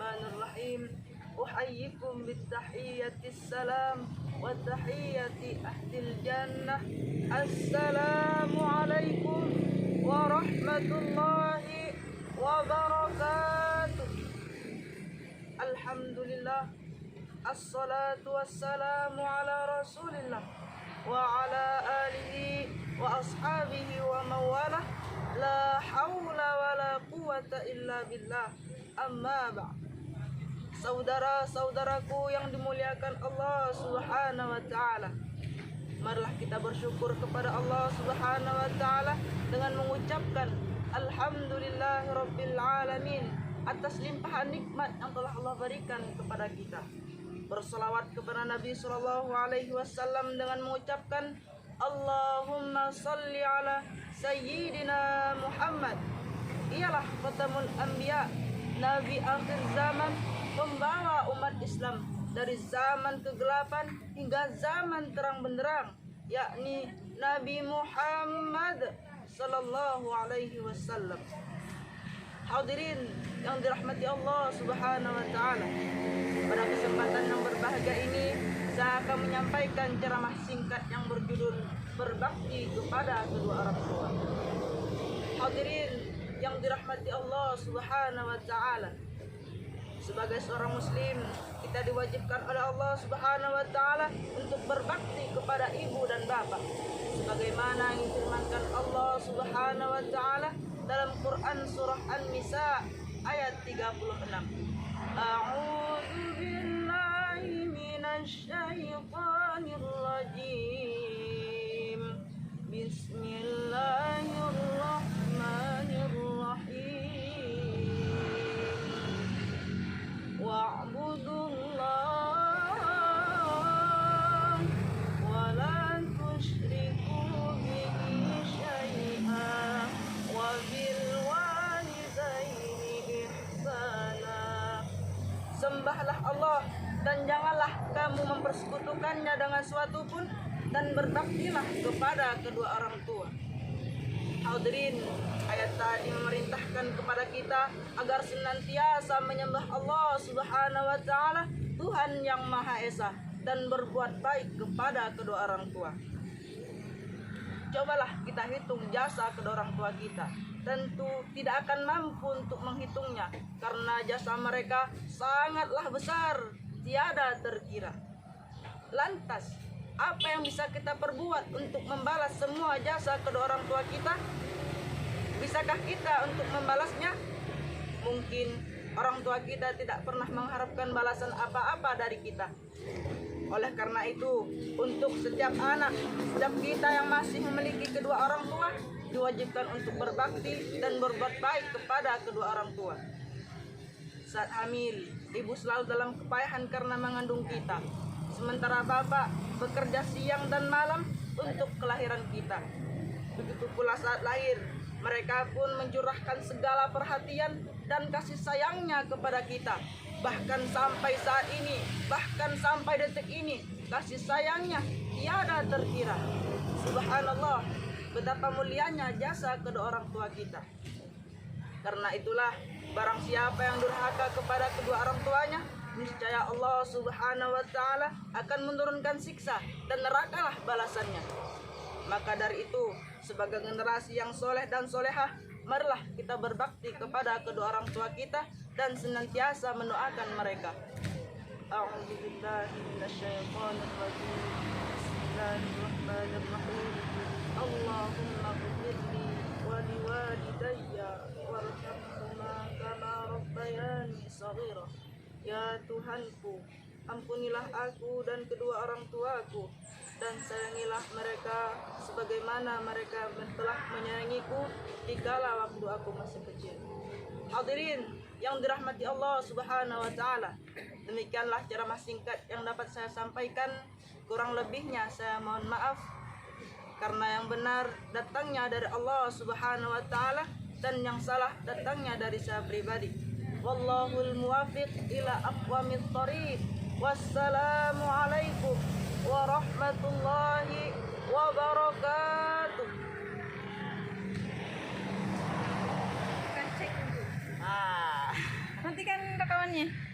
Bismillahirrahmanirrahim. Uhayyikum bittahiyyatis salam wa tahiyyati ahlil jannah. Assalamualaikum warahmatullahi wabarakatuh. Alhamdulillah. Assalatu wassalamu ala rasulillah wa ala alihi wa ashabihi wa mawalah. La hawla wa la quwata illa billah. Amma ba'd. Saudara-saudaraku yang dimuliakan Allah Subhanahu wa taala, marilah kita bersyukur kepada Allah Subhanahu wa taala dengan mengucapkan alhamdulillahirabbil alamin atas limpahan nikmat yang telah Allah berikan kepada kita. Berselawat kepada Nabi sallallahu alaihi wasallam dengan mengucapkan Allahumma salli ala sayyidina Muhammad. Ialah khatamul anbiya, nabi akhir zaman, pembawa umat Islam dari zaman kegelapan hingga zaman terang benderang, yakni Nabi Muhammad sallallahu alaihi wasallam. Hadirin yang dirahmati Allah Subhanahu wa taala, pada kesempatan yang berbahagia ini saya akan menyampaikan ceramah singkat yang berjudul berbakti kepada kedua orang tua. Hadirin yang dirahmati Allah Subhanahu wa taala, sebagai seorang muslim, kita diwajibkan oleh Allah Subhanahu wa taala untuk berbakti kepada ibu dan bapak, sebagaimana yang difirmankan Allah Subhanahu wa taala dalam Quran surah An-Nisa ayat 36. A'udzu billahi minasy syaithanir rajim. Bismillahirrahmanirrahim. Wa'budullah wa la tusyriku bihi syai'an wa bil walidaini ihsana. Sembahlah Allah dan janganlah kamu mempersekutukannya dengan suatu pun, dan berbaktilah kepada kedua orang tua. Hadirin, ayat tadi memerintahkan kepada kita agar senantiasa menyembah Allah Subhanahu wa taala, Tuhan yang Maha Esa, dan berbuat baik kepada kedua orang tua. Cobalah kita hitung jasa kedua orang tua kita. Tentu tidak akan mampu untuk menghitungnya, karena jasa mereka sangatlah besar, tiada terkira. Lantas, apa yang bisa kita perbuat untuk membalas semua jasa kedua orang tua kita? Bisakah kita untuk membalasnya? Mungkin orang tua kita tidak pernah mengharapkan balasan apa-apa dari kita. Oleh karena itu, untuk setiap anak, setiap kita yang masih memiliki kedua orang tua, diwajibkan untuk berbakti dan berbuat baik kepada kedua orang tua. Saat hamil, ibu selalu dalam kepayahan karena mengandung kita, sementara bapak bekerja siang dan malam untuk kelahiran kita. Begitu pula saat lahir, mereka pun mencurahkan segala perhatian dan kasih sayangnya kepada kita. Bahkan sampai saat ini, bahkan sampai detik ini, kasih sayangnya tiada terkira. Subhanallah, betapa mulianya jasa kedua orang tua kita. Karena itulah, barang siapa yang durhaka kepada kedua orang tuanya, niscaya Allah Subhanahu wa taala akan menurunkan siksa dan nerakalah balasannya. Maka dari itu, sebagai generasi yang soleh dan solehah, marilah kita berbakti kepada kedua orang tua kita dan senantiasa mendoakan mereka. A'udzu billahi minasyaitonir rajim. Bismillahirrahmanirrahim. Allahumma ighfirli wa liwalidayya warhamhuma kama rabbayani shaghira. Ya Tuhanku, ampunilah aku dan kedua orang tuaku, dan sayangilah mereka sebagaimana mereka telah menyayangiku dikala waktu aku masih kecil. Hadirin yang dirahmati Allah Subhanahu wa taala, demikianlah ceramah singkat yang dapat saya sampaikan. Kurang lebihnya saya mohon maaf, karena yang benar datangnya dari Allah Subhanahu wa taala dan yang salah datangnya dari saya pribadi. Wallahul muwaffiq ila aqwamit thoriq. Wassalamualaikum warahmatullahi wabarakatuh. Nanti kan rekaman makannya.